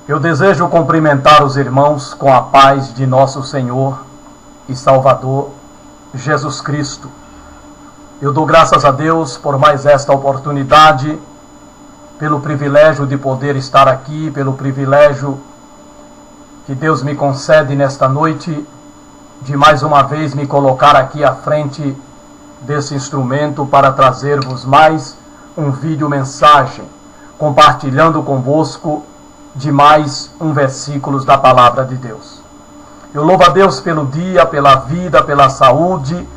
Eu desejo cumprimentar os irmãos com a paz de nosso Senhor e Salvador Jesus Cristo. Eu dou graças a Deus por mais esta oportunidade, pelo privilégio de poder estar aqui, pelo privilégio que Deus me concede nesta noite, de mais uma vez me colocar aqui à frente desse instrumento para trazer-vos mais um vídeo mensagem, compartilhando convosco de mais um versículos da palavra de Deus. Eu louvo a Deus pelo dia, pela vida, pela saúde,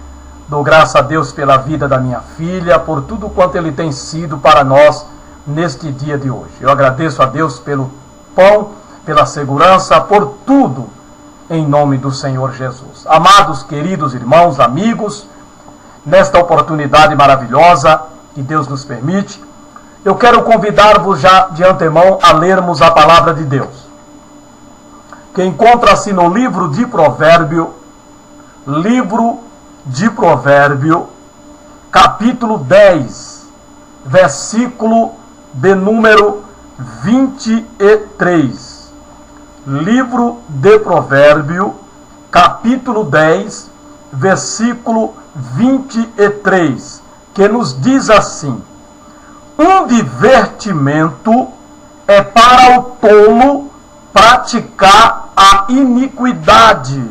dou graças a Deus pela vida da minha filha, por tudo quanto Ele tem sido para nós neste dia de hoje. Eu agradeço a Deus pelo pão, pela segurança, por tudo, em nome do Senhor Jesus. Amados, queridos irmãos, amigos, nesta oportunidade maravilhosa que Deus nos permite, eu quero convidar-vos já de antemão a lermos a palavra de Deus, que encontra-se no livro de Provérbio, capítulo 10, versículo de número 23. Livro de Provérbio, capítulo 10, versículo 23, que nos diz assim: um divertimento é para o tolo praticar a iniquidade.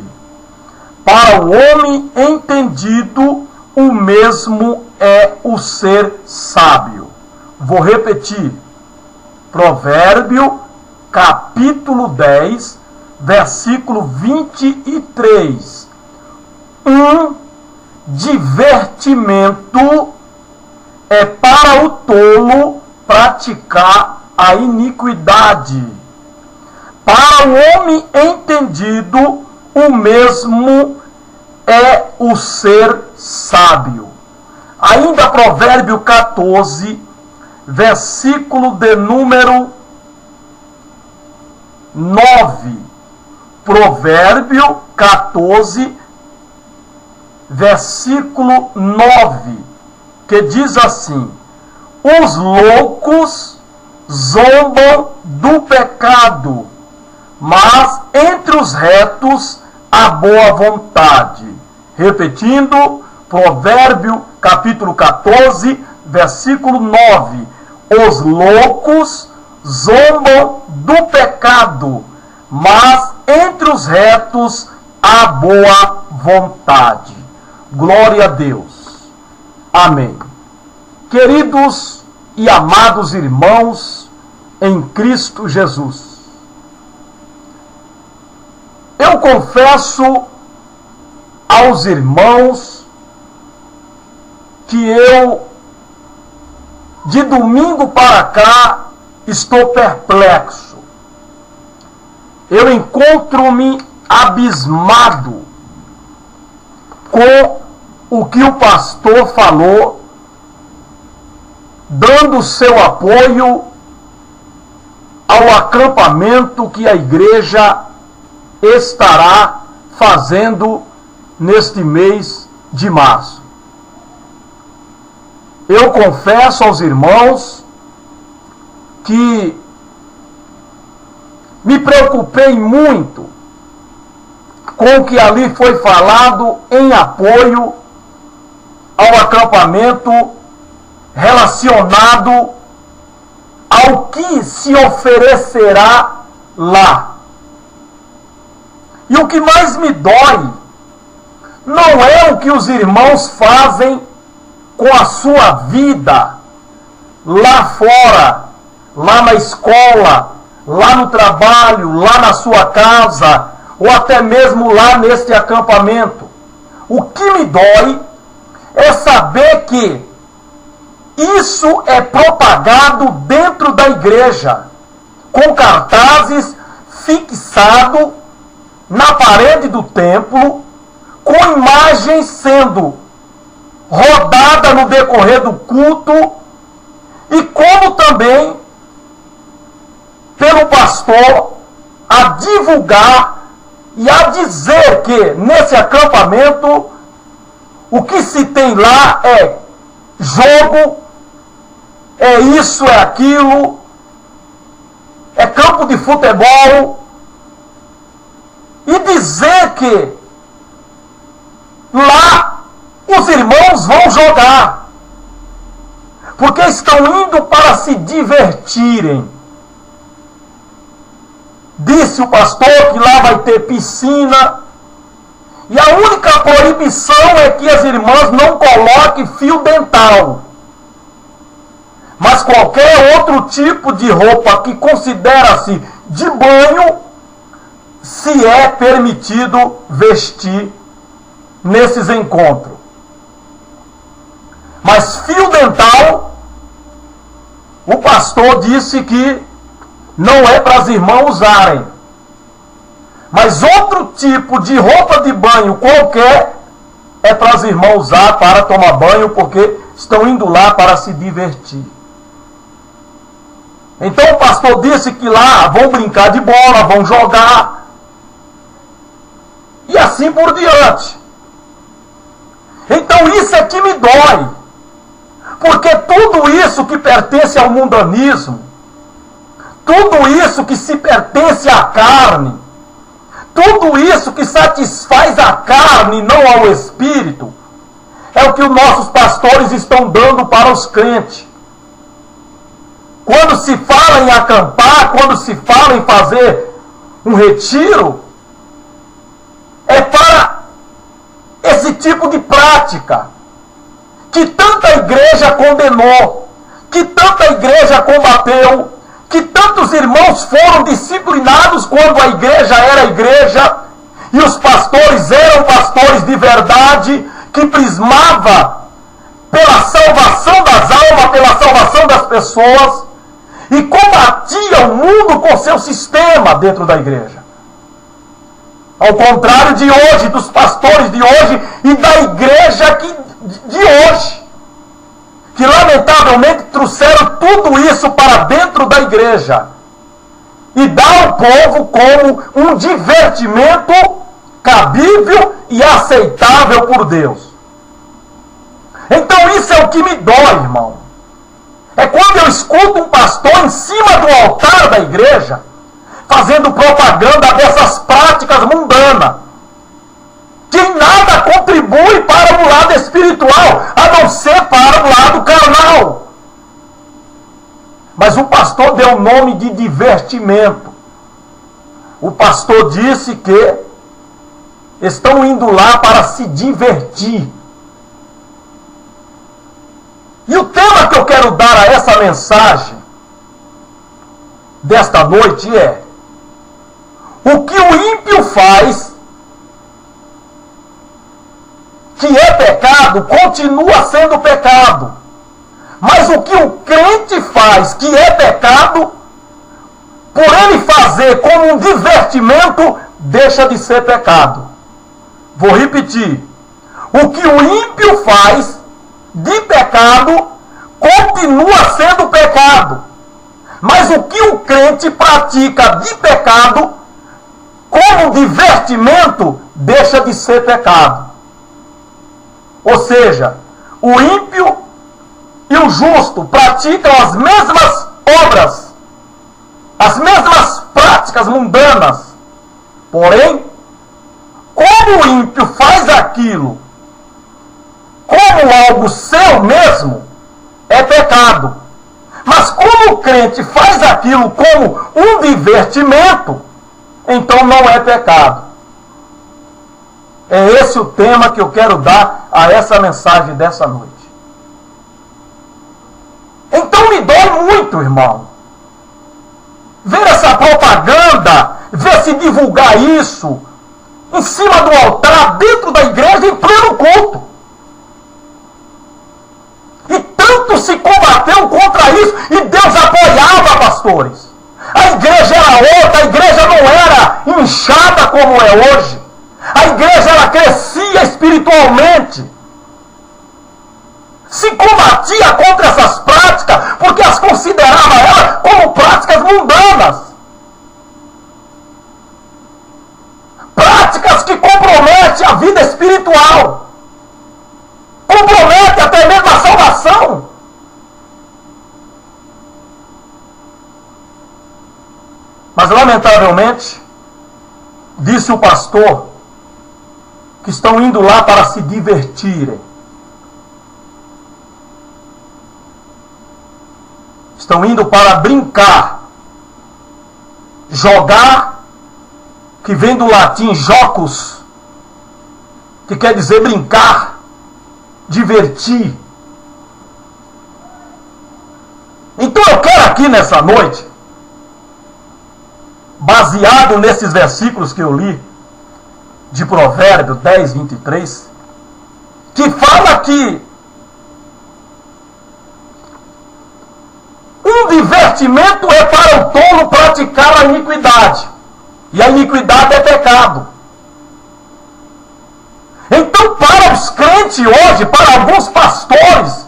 Para o homem entendido, o mesmo é o ser sábio. Vou repetir. Provérbio, capítulo 10, versículo 23. Um divertimento é para o tolo praticar a iniquidade. Para o homem entendido, o mesmo é o ser sábio. Ainda Provérbio 14, versículo de número 9. Provérbio 14, versículo 9, que diz assim: os loucos zombam do pecado, mas entre os retos há boa vontade. Repetindo, Provérbio capítulo 14, versículo 9. Os loucos zombam do pecado, mas entre os retos há boa vontade. Glória a Deus. Amém. Queridos e amados irmãos em Cristo Jesus, eu confesso aos irmãos que eu, de domingo para cá, estou perplexo. Eu encontro-me abismado com o que o pastor falou, dando seu apoio ao acampamento que a igreja estará fazendo neste mês de março. Eu confesso aos irmãos que me preocupei muito com o que ali foi falado em apoio ao acampamento relacionado ao que se oferecerá lá. E o que mais me dói não é o que os irmãos fazem com a sua vida lá fora, lá na escola, lá no trabalho, lá na sua casa, ou até mesmo lá neste acampamento. O que me dói é saber que isso é propagado dentro da igreja, com cartazes fixados na parede do templo, com imagens sendo rodada no decorrer do culto, e como também pelo pastor a divulgar e a dizer que nesse acampamento o que se tem lá é jogo, é isso, é aquilo, é campo de futebol, e dizer que lá os irmãos vão jogar, porque estão indo para se divertirem. Disse o pastor que lá vai ter piscina, e a única proibição é que as irmãs não coloquem fio dental. Mas qualquer outro tipo de roupa que considera-se de banho, se é permitido vestir nesses encontros. Mas fio dental, o pastor disse que não é para as irmãs usarem. Mas outro tipo de roupa de banho qualquer é para as irmãs usar para tomar banho, porque estão indo lá para se divertir. Então o pastor disse que lá vão brincar de bola, vão jogar, e assim por diante. Então isso é que me dói, porque tudo isso que pertence ao mundanismo, tudo isso que se pertence à carne, tudo isso que satisfaz a carne e não ao espírito, é o que os nossos pastores estão dando para os crentes. Quando se fala em acampar, quando se fala em fazer um retiro, é para esse tipo de prática que tanta igreja condenou, que tanta igreja combateu, que tantos irmãos foram disciplinados quando a igreja era igreja, e os pastores eram pastores de verdade, que prismava pela salvação das almas, pela salvação das pessoas, e combatia o mundo com seu sistema dentro da igreja. Ao contrário de hoje, dos pastores de hoje e da igreja de hoje, que lamentavelmente trouxeram tudo isso para dentro da igreja e dá ao povo como um divertimento cabível e aceitável por Deus. Então isso é o que me dói, irmão. É quando eu escuto um pastor em cima do altar da igreja fazendo propaganda dessas práticas mundanas, que em nada contribui para o lado espiritual, a não ser para o lado carnal. Mas o pastor deu o nome de divertimento. O pastor disse que estão indo lá para se divertir. E o tema que eu quero dar a essa mensagem desta noite é: o que o ímpio faz, que é pecado, continua sendo pecado. Mas o que o crente faz, que é pecado, por ele fazer como um divertimento, deixa de ser pecado. Vou repetir. O que o ímpio faz de pecado, continua sendo pecado. Mas o que o crente pratica de pecado, como divertimento, deixa de ser pecado. Ou seja, o ímpio e o justo praticam as mesmas obras, as mesmas práticas mundanas. Porém, como o ímpio faz aquilo como algo seu mesmo, é pecado. Mas como o crente faz aquilo como um divertimento, então não é pecado. É esse o tema que eu quero dar a essa mensagem dessa noite. Então me dói muito, irmão, ver essa propaganda, ver se divulgar isso em cima do altar, dentro da igreja, em pleno culto. E tanto se combateu contra isso, e Deus apoiava pastores. A igreja era outra, a igreja não era inchada como é hoje. A igreja ela crescia espiritualmente. Se combatia contra essas práticas, porque as considerava elas como práticas mundanas. Práticas que comprometem a vida espiritual. Compromete até mesmo a salvação. Mas, lamentavelmente, disse o pastor que estão indo lá para se divertirem. Estão indo para brincar, jogar, que vem do latim jocus, que quer dizer brincar, divertir. Então eu quero aqui nessa noite, baseado nesses versículos que eu li, de Provérbios 10, 23, que fala que um divertimento é para o tolo praticar a iniquidade, e a iniquidade é pecado. Então, para os crentes hoje, para alguns pastores,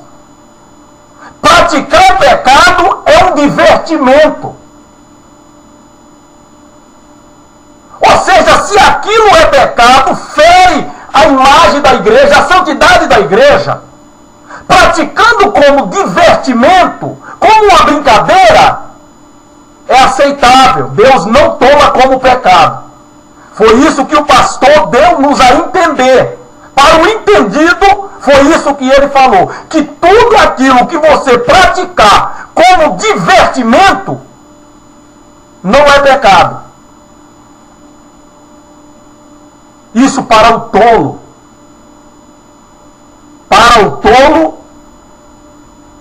praticar pecado é um divertimento. Ou seja, se aquilo é pecado, fere a imagem da igreja, a santidade da igreja. Praticando como divertimento, como uma brincadeira, é aceitável. Deus não toma como pecado. Foi isso que o pastor deu-nos a entender. Para o entendido, foi isso que ele falou. Que tudo aquilo que você praticar como divertimento, não é pecado. Isso para o tolo. Para o tolo,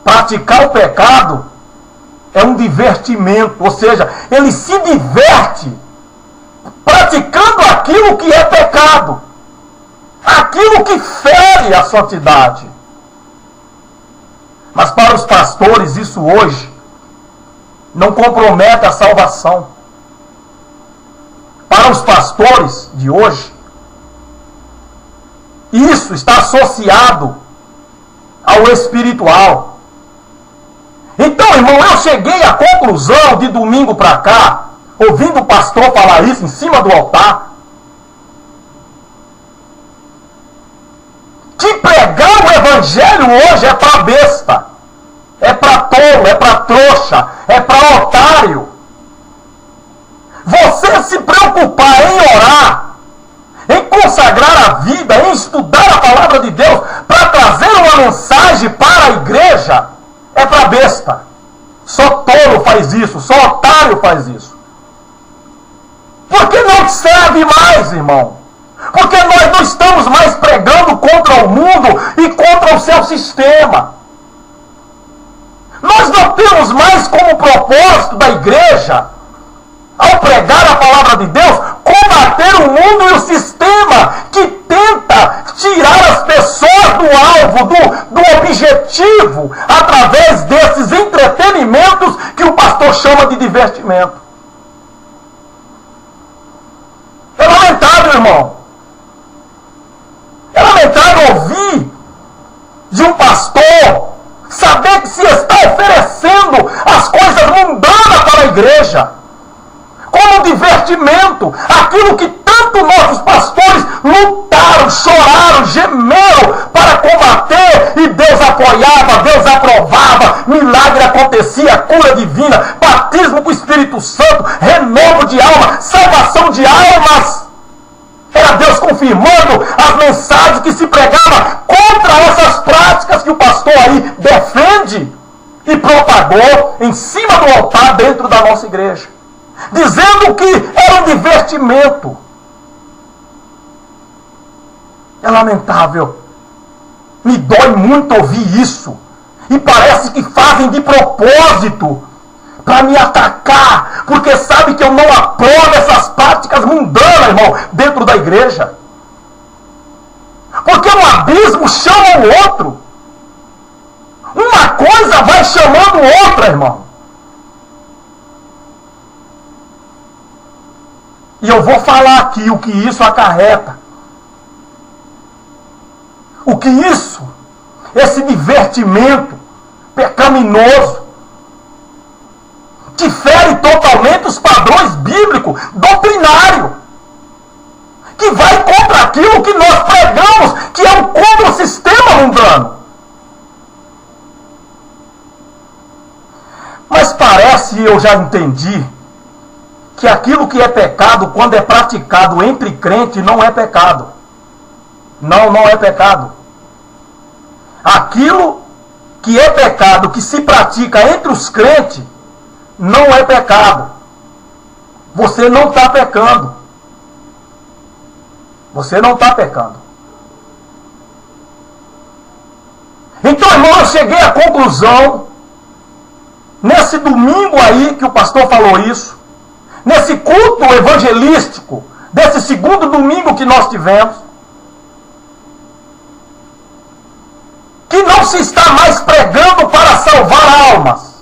praticar o pecado é um divertimento. Ou seja, ele se diverte praticando aquilo que é pecado. Aquilo que fere a santidade. Mas para os pastores, isso hoje não compromete a salvação. Para os pastores de hoje, isso está associado ao espiritual. Então, irmão, eu cheguei à conclusão de domingo para cá, ouvindo o pastor falar isso em cima do altar, que pregar o evangelho hoje é para besta, é para tolo, é para trouxa, é para otário. Você se preocupar em orar, em consagrar a vida, em estudar a palavra de Deus, para trazer uma mensagem para a igreja, é para besta. Só tolo faz isso, só otário faz isso. Porque não serve mais, irmão. Porque nós não estamos mais pregando contra o mundo e contra o seu sistema. Nós não temos mais como propósito da igreja, ao pregar a palavra de Deus, combater o mundo e o sistema que tenta tirar as pessoas do alvo, do objetivo, através desses entretenimentos que o pastor chama de divertimento. É lamentável, irmão. É lamentável ouvir de um pastor saber que se está oferecendo as coisas mundanas para a igreja, como divertimento, aquilo que tanto nossos pastores lutaram, choraram, gemeram para combater, e Deus apoiava, Deus aprovava, milagre acontecia, cura divina, batismo com o Espírito Santo, renovo de alma, salvação de almas. Era Deus confirmando as mensagens que se pregava contra essas práticas que o pastor aí defende e propagou em cima do altar dentro da nossa igreja, dizendo que era um divertimento. É lamentável. Me dói muito ouvir isso. E parece que fazem de propósito para me atacar, porque sabe que eu não aprovo essas práticas mundanas, irmão, dentro da igreja. Porque um abismo chama o outro. Uma coisa vai chamando outra, irmão. E eu vou falar aqui o que isso acarreta. O que isso, esse divertimento pecaminoso, que fere totalmente os padrões bíblicos, doutrinário, que vai contra aquilo que nós pregamos, que é o contra o sistema mundano. Mas parece, eu já entendi, que aquilo que é pecado, quando é praticado entre crentes, não é pecado. Não é pecado. Aquilo que é pecado, que se pratica entre os crentes, não é pecado. Você não está pecando. Você não está pecando. Então, irmão, eu cheguei à conclusão, nesse domingo aí que o pastor falou isso, nesse culto evangelístico, desse segundo domingo que nós tivemos, que não se está mais pregando para salvar almas.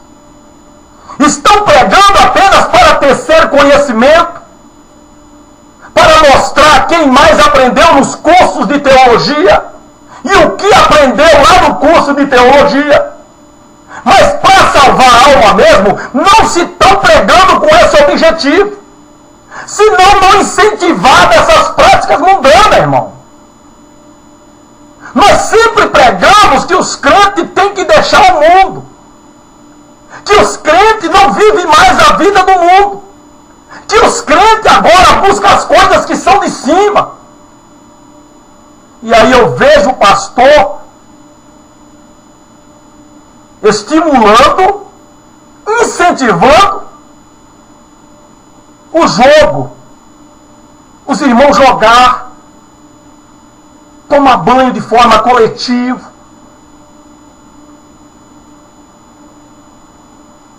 Estão pregando apenas para tecer conhecimento, para mostrar quem mais aprendeu nos cursos de teologia e o que aprendeu lá no curso de teologia. Mas para salvar a alma mesmo, não se estão pregando com esse objetivo. Senão não incentivar essas práticas mundanas, irmão. Nós sempre pregamos que os crentes têm que deixar o mundo. Que os crentes não vivem mais a vida do mundo. Que os crentes agora buscam as coisas que são de cima. E aí eu vejo o pastor estimulando, incentivando o jogo. Os irmãos jogar, tomar banho de forma coletiva.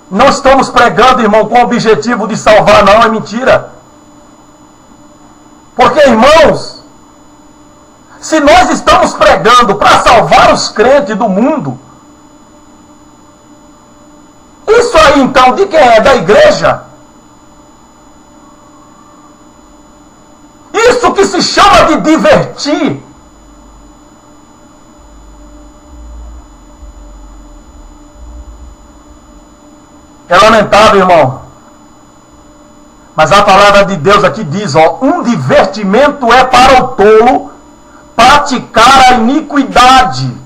Não estamos pregando, irmão, com o objetivo de salvar, não, é mentira. Porque, irmãos, se nós estamos pregando para salvar os crentes do mundo, isso aí, então, de quem é? Da igreja? Isso que se chama de divertir. É lamentável, irmão. Mas a palavra de Deus aqui diz, ó, um divertimento é para o tolo praticar a iniquidade.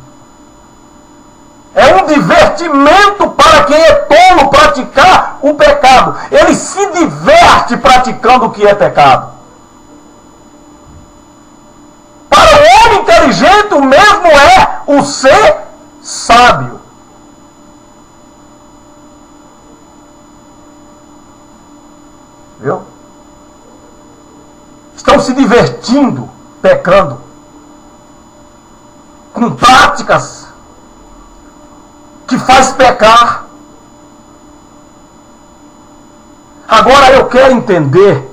É um divertimento para quem é tolo praticar o pecado. Ele se diverte praticando o que é pecado. Para o homem inteligente, o mesmo é o ser sábio. Viu? Estão se divertindo, pecando, com práticas que faz pecar. Agora eu quero entender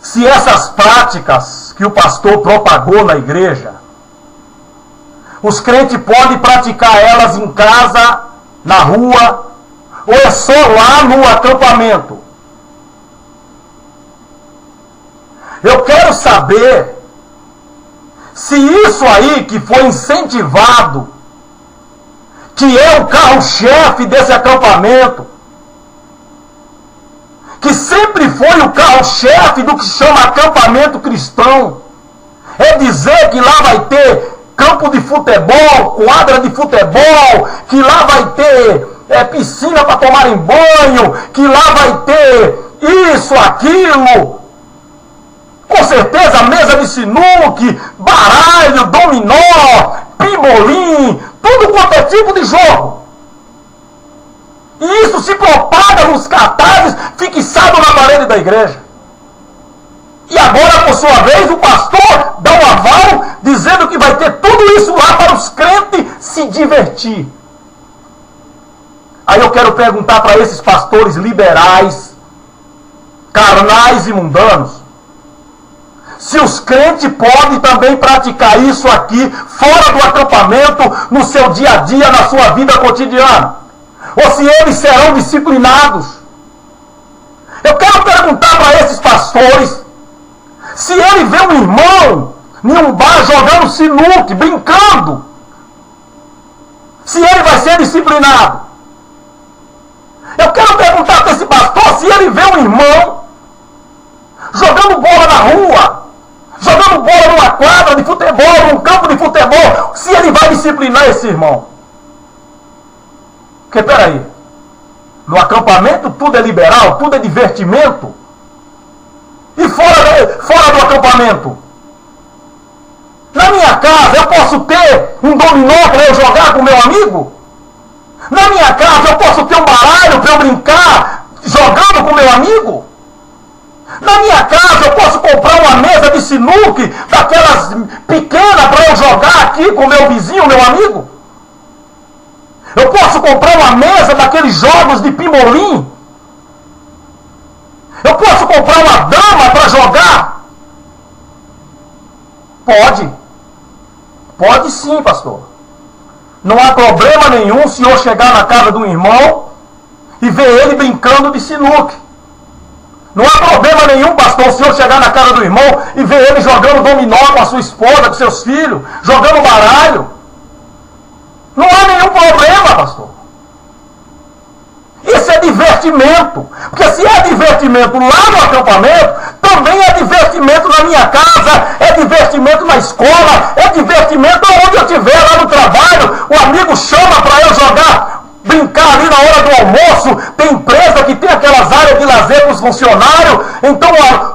se essas práticas que o pastor propagou na igreja, os crentes podem praticar elas em casa, na rua, ou é só lá no acampamento? Eu quero saber se isso aí que foi incentivado, que é o carro-chefe desse acampamento, que sempre foi o carro-chefe do que chama acampamento cristão, é dizer que lá vai ter campo de futebol, quadra de futebol, que lá vai ter piscina para tomarem banho, que lá vai ter isso, aquilo. Com certeza, mesa de sinuque, baralho, dominó, pimbolim, tudo quanto é tipo de jogo. E isso se propaga nos cartazes fixados na parede da igreja. E agora, por sua vez, o pastor dá um aval dizendo que vai ter tudo isso lá para os crentes se divertir. Aí eu quero perguntar para esses pastores liberais, carnais e mundanos, se os crentes podem também praticar isso aqui, fora do acampamento, no seu dia a dia, na sua vida cotidiana. Ou se eles serão disciplinados. Eu quero perguntar para esses pastores, se ele vê um irmão em um bar jogando sinuque, brincando, se ele vai ser disciplinado. Eu quero perguntar para esse pastor se ele vê um irmão jogando bola na rua, jogando bola numa quadra de futebol, num campo de futebol, se ele vai disciplinar esse irmão? Porque, peraí, no acampamento tudo é liberal, tudo é divertimento. E fora do acampamento? Na minha casa eu posso ter um dominó para eu jogar com meu amigo? Na minha casa eu posso ter um baralho para eu brincar jogando com meu amigo? Na minha casa eu posso comprar uma mesa de sinuque, daquelas pequenas, para eu jogar aqui com meu vizinho, meu amigo? Eu posso comprar uma mesa daqueles jogos de pimolim? Eu posso comprar uma dama para jogar? Pode. Pode sim, pastor. Não há problema nenhum se eu chegar na casa de um irmão e ver ele brincando de sinuque. Não há problema nenhum, pastor, se eu chegar na casa do irmão e ver ele jogando dominó com a sua esposa, com seus filhos, jogando baralho. Não há nenhum problema, pastor. Isso é divertimento. Porque se é divertimento lá no acampamento, também é divertimento na minha casa, é divertimento na escola, é divertimento onde eu estiver, lá no trabalho. O amigo chama para eu jogar, brincar ali na hora do almoço. Tem empresa que tem aquelas áreas de lazer para os funcionários. Então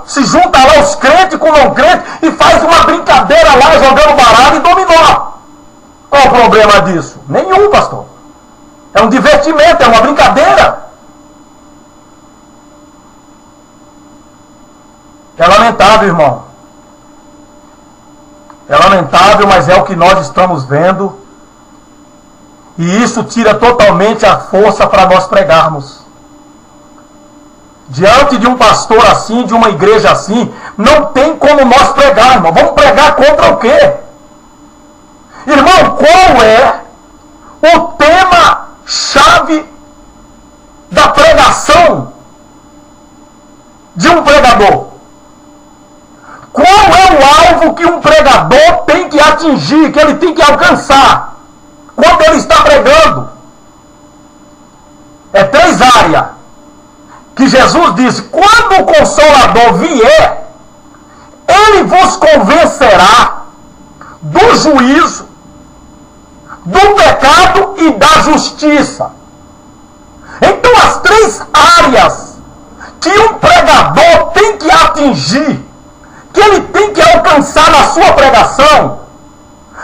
se junta lá os crentes com não crentes e faz uma brincadeira lá jogando baralho e dominó. Qual o problema disso? Nenhum, pastor. É um divertimento, é uma brincadeira. É lamentável, irmão. É lamentável, mas é o que nós estamos vendo. E isso tira totalmente a força para nós pregarmos. Diante de um pastor assim, de uma igreja assim, não tem como nós pregar, irmão. Vamos pregar contra o quê? Irmão, qual é o tema-chave da pregação de um pregador? Qual é o alvo que um pregador tem que atingir, que ele tem que alcançar quando ele está pregando? É 3 áreas que Jesus disse: quando o Consolador vier, ele vos convencerá do juízo, do pecado e da justiça. Então as 3 áreas que um pregador tem que atingir, que ele tem que alcançar na sua pregação,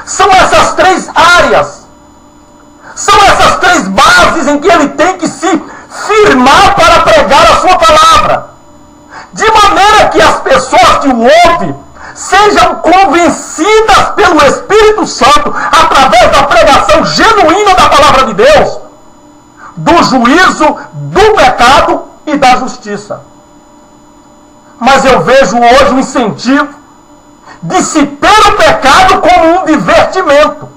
são essas 3 áreas. São essas 3 bases em que ele tem que se firmar para pregar a sua palavra. De maneira que as pessoas que o ouvem sejam convencidas pelo Espírito Santo, através da pregação genuína da palavra de Deus, do juízo, do pecado e da justiça. Mas eu vejo hoje um incentivo de se ter o pecado como um divertimento,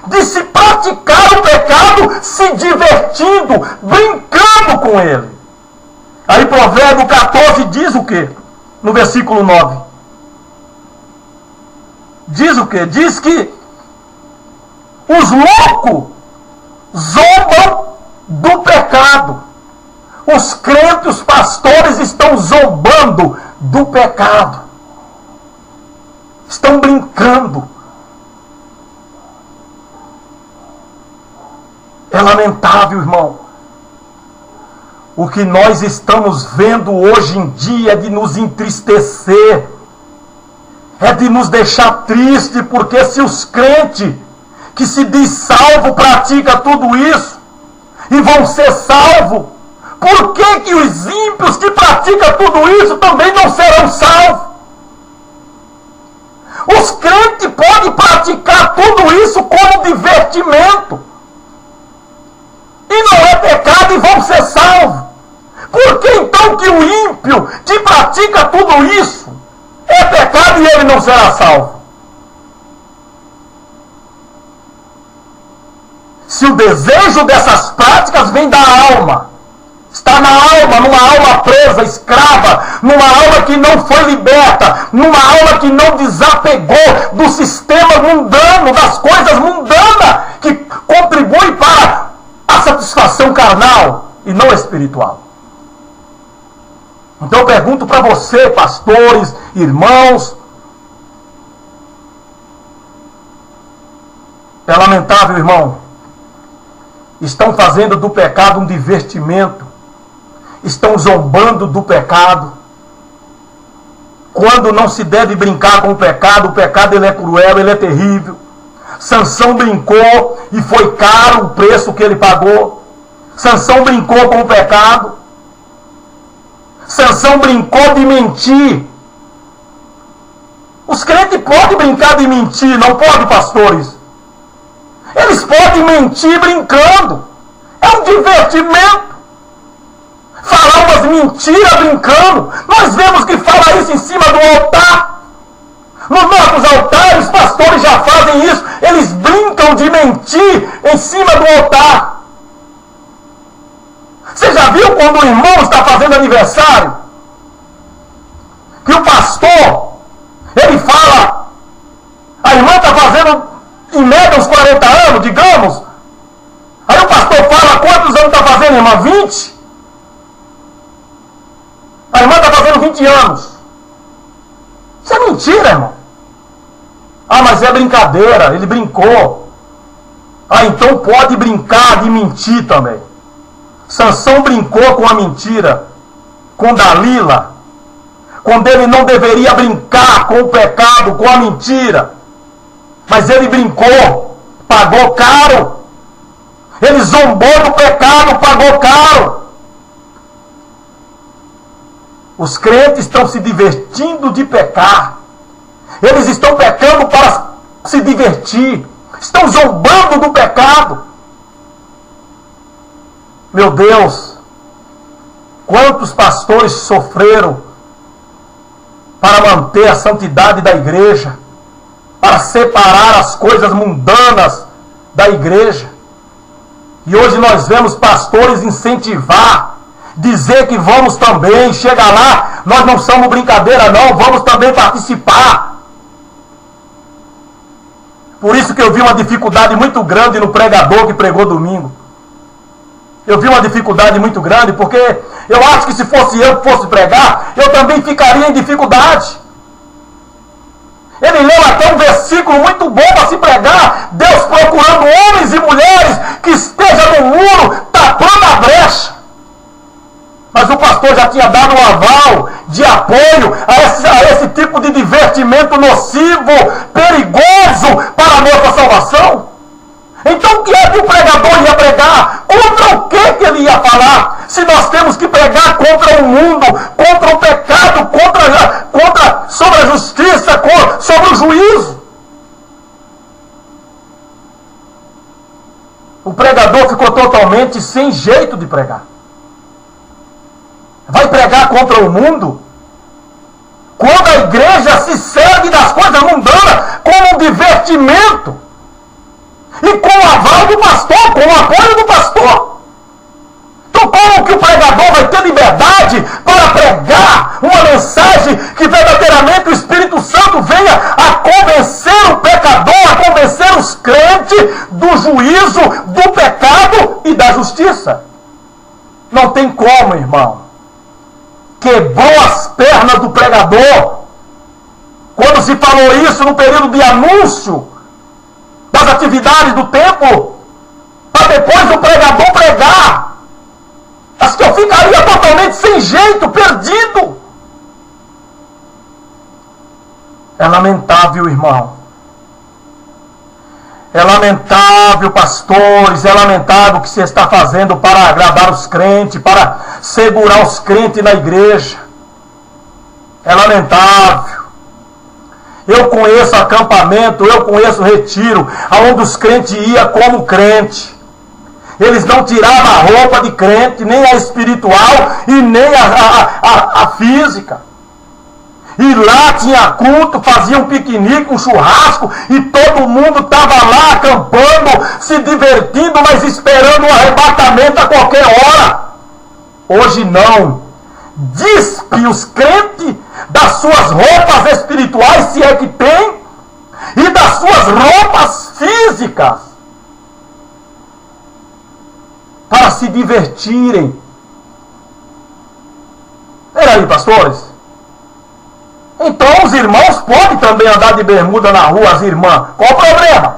de se praticar o pecado se divertindo, brincando com ele. Aí Provérbio 14 diz o quê? No versículo 9. Diz o quê? Diz que os loucos zombam do pecado. Os crentes, os pastores estão zombando do pecado. Estão brincando. É lamentável, irmão. O que nós estamos vendo hoje em dia é de nos entristecer. É de nos deixar triste, porque se os crentes que se diz salvo praticam tudo isso e vão ser salvos, por que os ímpios que praticam tudo isso também não serão salvos? Os crentes podem praticar tudo isso como divertimento e não é pecado e vão ser salvos. Por que então que o ímpio que pratica tudo isso é pecado e ele não será salvo? Se o desejo dessas práticas vem da alma, está na alma, numa alma presa, escrava, numa alma que não foi liberta, numa alma que não desapegou do sistema mundano, das coisas mundanas que contribuem para a satisfação carnal e não espiritual. Então eu pergunto para você, pastores, irmãos, É lamentável, irmão. Estão fazendo do pecado um divertimento. Estão zombando do pecado. Quando não se deve brincar com o pecado ele é cruel, ele é terrível. Sansão brincou e foi caro o preço que ele pagou. Sansão brincou com o pecado. Sansão brincou de mentir. Os crentes podem brincar de mentir, não podem, pastores? Eles podem mentir brincando. É um divertimento. Falar umas mentiras brincando. Nós vemos que fala isso em cima do altar. Nos nossos altares, os pastores já fazem isso. Eles brincam de mentir em cima do altar. Você já viu quando o irmão está fazendo aniversário? Que o pastor, ele fala, a irmã está fazendo em média uns 40 anos, digamos. Aí o pastor fala, quantos anos está fazendo, irmã? 20? A irmã está fazendo 20 anos. Isso é mentira, irmão. Ah, mas é brincadeira, ele brincou. Ah, então pode brincar de mentir também. Sansão brincou com a mentira, com Dalila, quando ele não deveria brincar com o pecado, com a mentira. Mas ele brincou, pagou caro. Ele zombou do pecado, pagou caro. Os crentes estão se divertindo de pecar. Eles estão pecando para se divertir. Estão zombando do pecado. Meu Deus, quantos pastores sofreram para manter a santidade da igreja, para separar as coisas mundanas da igreja. E hoje nós vemos pastores incentivar, dizer que vamos também, chega lá, nós não somos brincadeira não, vamos também participar. Por isso que eu vi uma dificuldade muito grande no pregador que pregou domingo. Eu vi uma dificuldade muito grande, porque eu acho que se fosse eu que fosse pregar, eu também ficaria em dificuldade. Ele leu até um versículo muito bom para se pregar. Deus procurando homens e mulheres que estejam no muro, tapando a brecha. Mas o pastor já tinha dado um aval de apoio a esse tipo de divertimento nocivo, perigoso para a nossa salvação. Então o que é que o pregador ia pregar? Contra o que ele ia falar? Se nós temos que pregar contra o mundo, contra o pecado, sobre a justiça, sobre o juízo. O pregador ficou totalmente sem jeito de pregar. Vai pregar contra o mundo? Quando a igreja se serve das coisas mundanas como um divertimento. E com o aval do pastor, com o apoio do pastor. Então como que o pregador vai ter liberdade para pregar uma mensagem que verdadeiramente o Espírito Santo venha a convencer o pecador, a convencer os crentes do juízo, do pecado e da justiça? Não tem como, irmão. Quebrou as pernas do pregador. Quando se falou isso no período de anúncio das atividades do templo, para depois o pregador pregar. Acho que eu ficaria totalmente sem jeito, perdido. É lamentável, irmão. É lamentável, pastores, é lamentável o que se está fazendo para agradar os crentes, para segurar os crentes na igreja. É lamentável. Eu conheço acampamento, eu conheço retiro, aonde os crentes iam como crente. Eles não tiravam a roupa de crente, nem a espiritual e nem a física. E lá tinha culto, fazia um piquenique, um churrasco, e todo mundo estava lá acampando, se divertindo, mas esperando o arrebatamento a qualquer hora. Hoje não. Dispe os crentes das suas roupas espirituais, se é que tem, e das suas roupas físicas, para se divertirem. Peraí, pastores. Então os irmãos podem também andar de bermuda na rua, as irmãs. Qual o problema?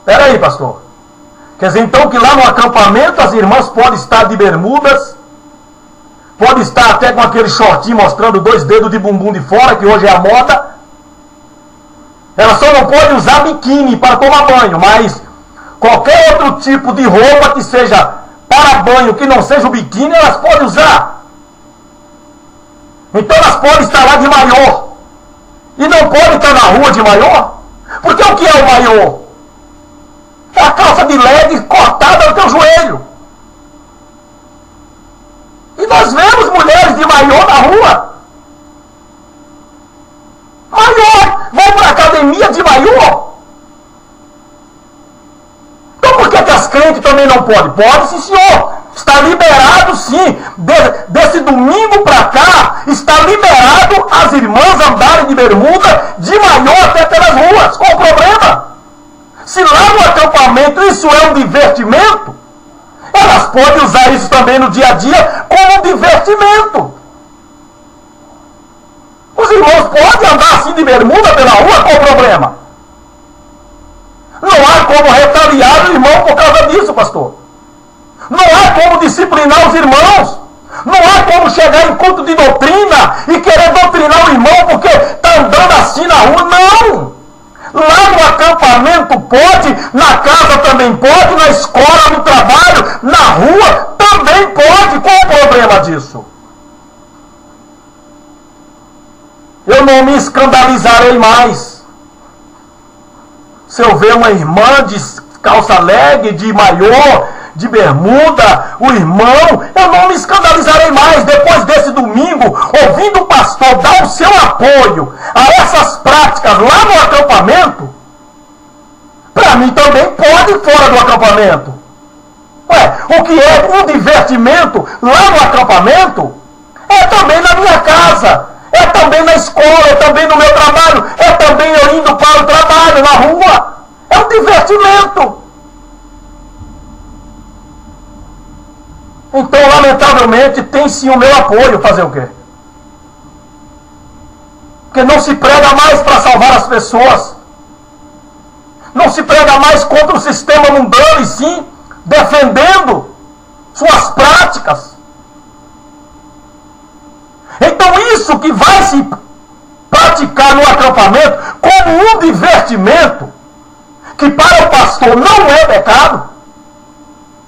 Peraí, pastor. Quer dizer, então, que lá no acampamento as irmãs podem estar de bermudas, podem estar até com aquele shortinho mostrando 2 dedos de bumbum de fora, que hoje é a moda. Elas só não podem usar biquíni para tomar banho, mas qualquer outro tipo de roupa que seja para banho, que não seja o biquíni, elas podem usar. Então elas podem estar lá de maiô. E não podem estar na rua de maiô. Porque o que é o maiô? É a calça de leg cortada no teu joelho. E nós vemos mulheres de maiô na rua. Maiô! Vão para a academia de maiô. Então por que as crentes também não podem? Pode, sim, senhor. Está liberado, sim. Desse domingo para cá, está liberado as irmãs andarem de bermuda, de maiô até pelas ruas. Qual o problema? Se lá no acampamento isso é um divertimento, elas podem usar isso também no dia a dia como um divertimento. Os irmãos podem andar assim de bermuda pela rua, qual o problema? Não há como retaliar o irmão por causa disso, pastor. Não há como disciplinar os irmãos. Não há como chegar em culto de doutrina e querer doutrinar o irmão porque está andando assim na rua. Não! Lá no acampamento pode, na casa também pode, na escola, no trabalho, na rua também pode. Qual o problema disso? Eu não me escandalizarei mais se eu ver uma irmã de calça leg, de maiô, de bermuda, o irmão, eu não me escandalizarei mais depois desse domingo, ouvindo o pastor dar o seu apoio a essas práticas lá no acampamento. Para mim também pode fora do acampamento. Ué, o que é um divertimento lá no acampamento é também na minha casa, é também na escola, é também no meu trabalho, é também eu indo para o trabalho, na rua. É um divertimento. Então, lamentavelmente, tem sim o meu apoio. Fazer o quê? Porque não se prega mais para salvar as pessoas. Não se prega mais contra o sistema mundano, e sim defendendo suas práticas. Então, isso que vai se praticar no acampamento como um divertimento, que para o pastor não é pecado,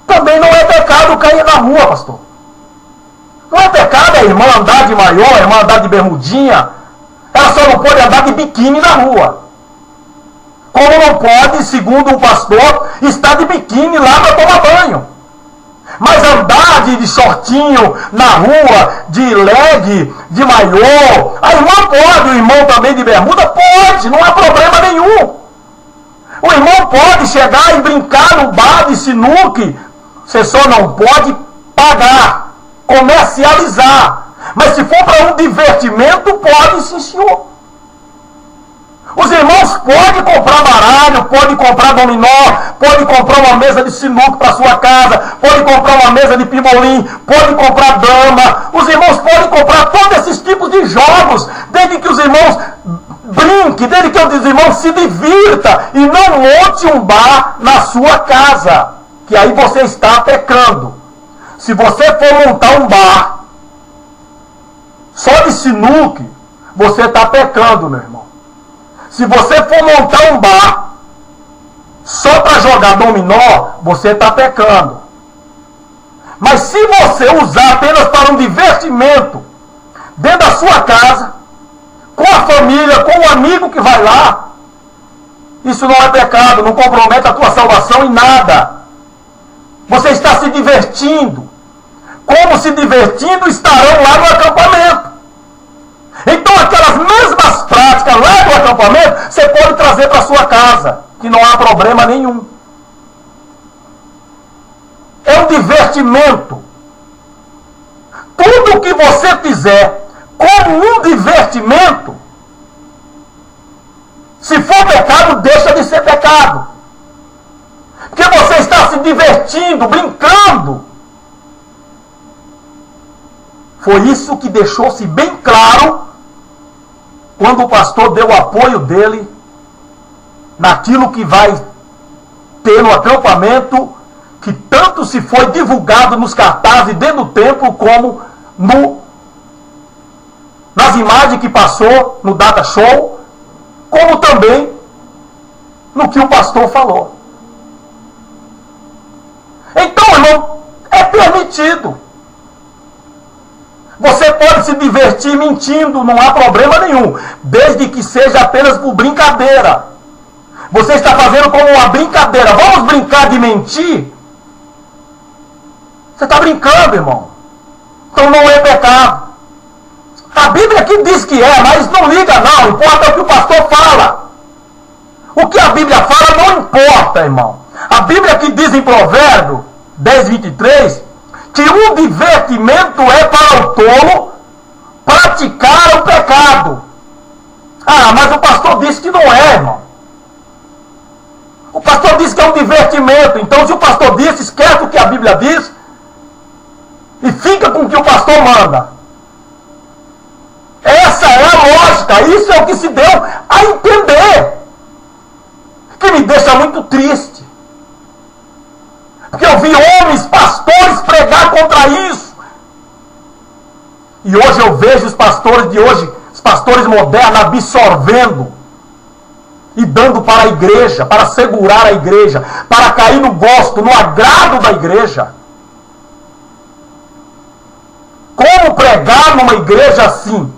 também não é pecado cair na rua, pastor. Não é pecado a irmã andar de maiô, a irmã andar de bermudinha. Ela só não pode andar de biquíni na rua. Como não pode, segundo o pastor, estar de biquíni lá para tomar banho. Mas andar de shortinho na rua, de leg, de maiô, a irmã pode, o irmão também de bermuda, pode, não há problema nenhum. O irmão pode chegar e brincar no bar de sinuque. Você só não pode pagar, comercializar. Mas se for para um divertimento, pode, sim, senhor. Os irmãos podem comprar baralho, podem comprar dominó, podem comprar uma mesa de sinuca para sua casa, podem comprar uma mesa de pimbolim, podem comprar dama. Os irmãos podem comprar todos esses tipos de jogos, desde que os irmãos brinquem, desde que os irmãos se divirtam e não monte um bar na sua casa, que aí você está pecando. Se você for montar um bar só de sinuca, você está pecando, meu irmão. Se você for montar um bar só para jogar dominó, você está pecando. Mas se você usar apenas para um divertimento, dentro da sua casa, com a família, com o amigo que vai lá, isso não é pecado, não compromete a tua salvação em nada. Você está se divertindo. Como se divertindo estarão lá no acampamento. Então aquelas mesmas práticas lá do acampamento, você pode trazer para sua casa, que não há problema nenhum. É um divertimento. Tudo que você fizer como um divertimento, se for pecado, deixa de ser pecado. Porque você está se divertindo, brincando. Foi isso que deixou-se bem claro quando o pastor deu o apoio dele naquilo que vai pelo acampamento que tanto se foi divulgado nos cartazes dentro do templo, como nas imagens que passou no Data Show, como também no que o pastor falou. Então, irmão, é permitido. Você pode se divertir mentindo, não há problema nenhum, desde que seja apenas por brincadeira. Você está fazendo como uma brincadeira. Vamos brincar de mentir? Você está brincando, irmão. Então não é pecado. A Bíblia aqui diz que é, mas não liga não. Importa o que o pastor fala. O que a Bíblia fala não importa, irmão. A Bíblia aqui diz em Provérbio 10:23 que um divertimento é para o tolo praticar o pecado. Ah, mas o pastor disse que não é, irmão. O pastor disse que é um divertimento. Então, se o pastor disse, esquece o que a Bíblia diz e fica com o que o pastor manda. Essa é a lógica. Isso é o que se deu a entender. Que me deixa muito triste. Porque eu vi homens, pastores, pregar contra isso. E hoje eu vejo os pastores de hoje, os pastores modernos, absorvendo e dando para a igreja, para segurar a igreja, para cair no gosto, no agrado da igreja. Como pregar numa igreja assim?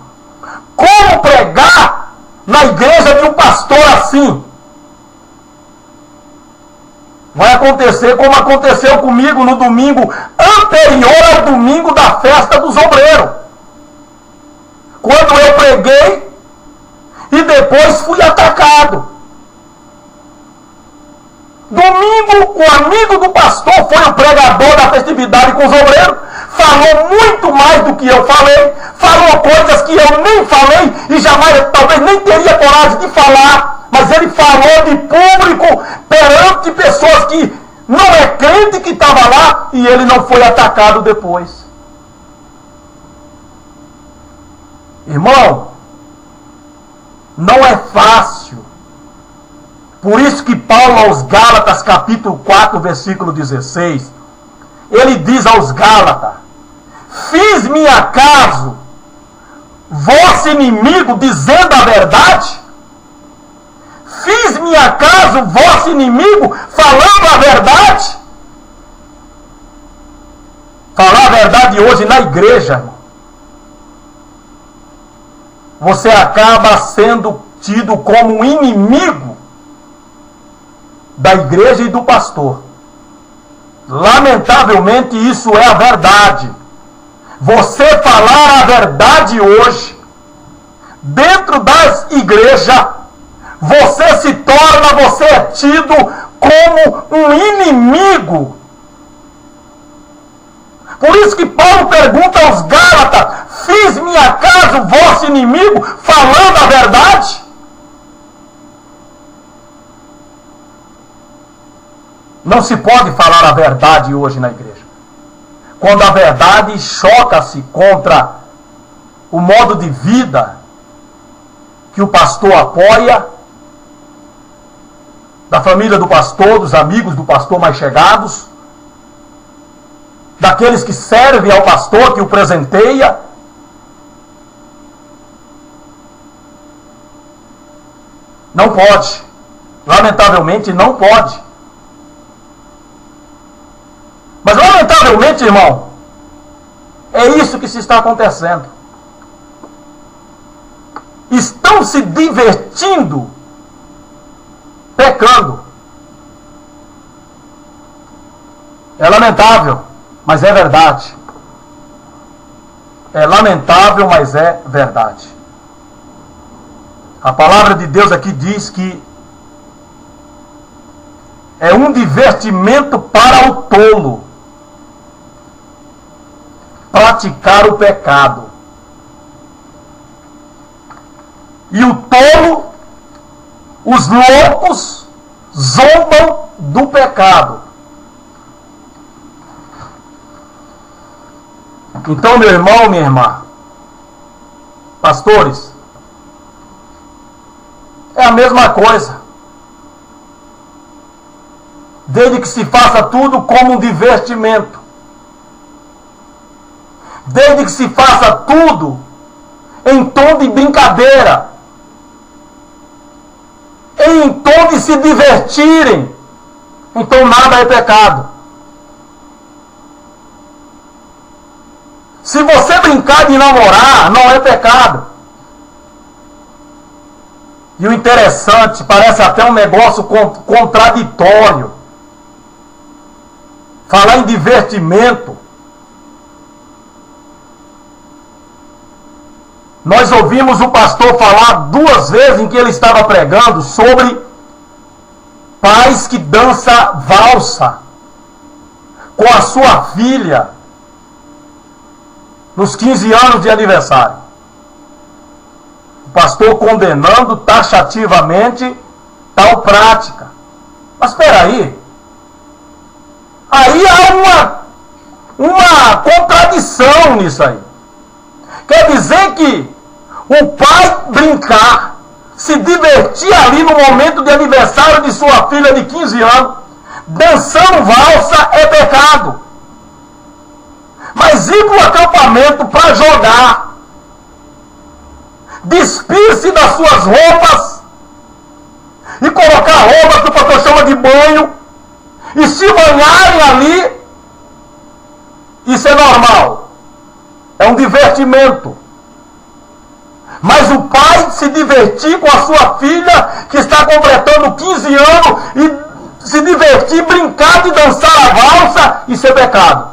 Como pregar na igreja de um pastor assim? Vai acontecer como aconteceu comigo no domingo anterior ao domingo da festa dos obreiros. Quando eu preguei e depois fui atacado. Domingo, o amigo do pastor foi o pregador da festividade com os obreiros, falou muito mais do que eu falei, falou coisas que eu nem falei e jamais, talvez nem teria coragem de falar, mas ele falou de público perante pessoas que não é crente que estava lá e ele não foi atacado depois. Irmão, não é fácil. Por isso que Paulo aos Gálatas, capítulo 4, versículo 16, ele diz aos Gálatas: fiz-me acaso vosso inimigo dizendo a verdade? Fiz-me acaso vosso inimigo falando a verdade? Falar a verdade hoje na igreja, irmão, você acaba sendo tido como um inimigo da igreja e do pastor. Lamentavelmente isso é a verdade. Você falar a verdade hoje, dentro das igrejas, você é tido como um inimigo. Por isso que Paulo pergunta aos Gálatas: fiz-me acaso vosso inimigo falando a verdade? Não se pode falar a verdade hoje na igreja. Quando a verdade choca-se contra o modo de vida que o pastor apoia, da família do pastor, dos amigos do pastor mais chegados, daqueles que servem ao pastor, que o presenteia. Não pode. Lamentavelmente não pode. Mas lamentavelmente, irmão, é isso que se está acontecendo. Estão se divertindo, pecando. É lamentável, mas é verdade. É lamentável, mas é verdade. A palavra de Deus aqui diz que é um divertimento para o tolo praticar o pecado. E o tolo, os loucos, zombam do pecado. Então, meu irmão, minha irmã, pastores, é a mesma coisa. desde que se faça tudo como um divertimento, desde que se faça tudo em tom de brincadeira, em tom de se divertirem, então nada é pecado. Se você brincar de namorar, não é pecado. E o interessante, parece até um negócio contraditório. Falar em divertimento. Nós ouvimos o pastor falar 2 vezes em que ele estava pregando sobre pais que dançam valsa com a sua filha nos 15 anos de aniversário. O pastor condenando taxativamente tal prática. Mas espera aí. Aí há uma contradição nisso aí. Quer dizer que o pai brincar, se divertir ali no momento de aniversário de sua filha de 15 anos, dançando valsa, é pecado. Mas ir para o acampamento para jogar, despir-se das suas roupas e colocar a roupa que o pastor chama de banho e se banharem ali, isso é normal, é um divertimento. Mas o pai se divertir com a sua filha que está completando 15 anos e se divertir, brincar de dançar a valsa, isso é pecado.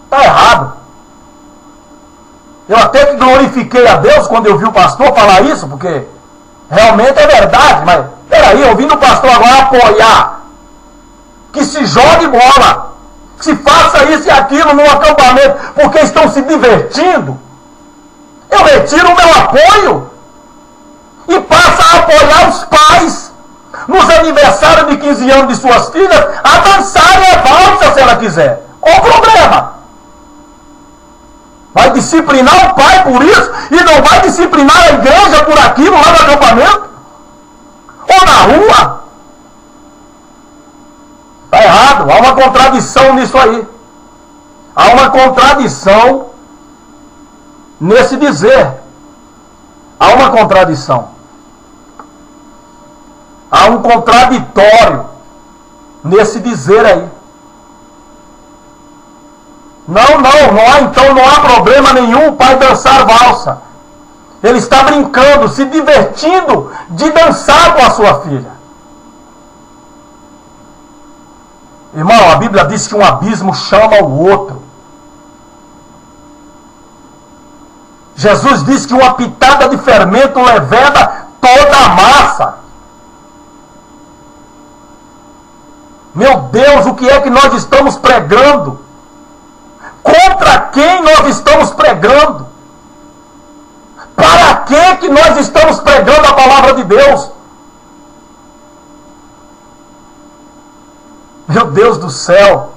Está errado. Eu até que glorifiquei a Deus quando eu vi o pastor falar isso, porque realmente é verdade, mas peraí, ouvindo o pastor agora apoiar que se jogue bola, que se faça isso e aquilo no acampamento, porque estão se divertindo, eu retiro o meu apoio e passo a apoiar os pais nos aniversários de 15 anos de suas filhas a dançarem a valsa se ela quiser. Qual o problema? Vai disciplinar o pai por isso e não vai disciplinar a igreja por aquilo lá no acampamento? Ou na rua? Está errado, há uma contradição nisso aí. Há uma contradição nesse dizer. Há uma contradição. Há um contraditório nesse dizer aí. Não há problema nenhum o pai dançar valsa. Ele está brincando, se divertindo de dançar com a sua filha. Irmão, a Bíblia diz que um abismo chama o outro. Jesus disse que uma pitada de fermento leveda toda a massa. Meu Deus, o que é que nós estamos pregando? Contra quem nós estamos pregando? Para que nós estamos pregando a palavra de Deus? Meu Deus do céu.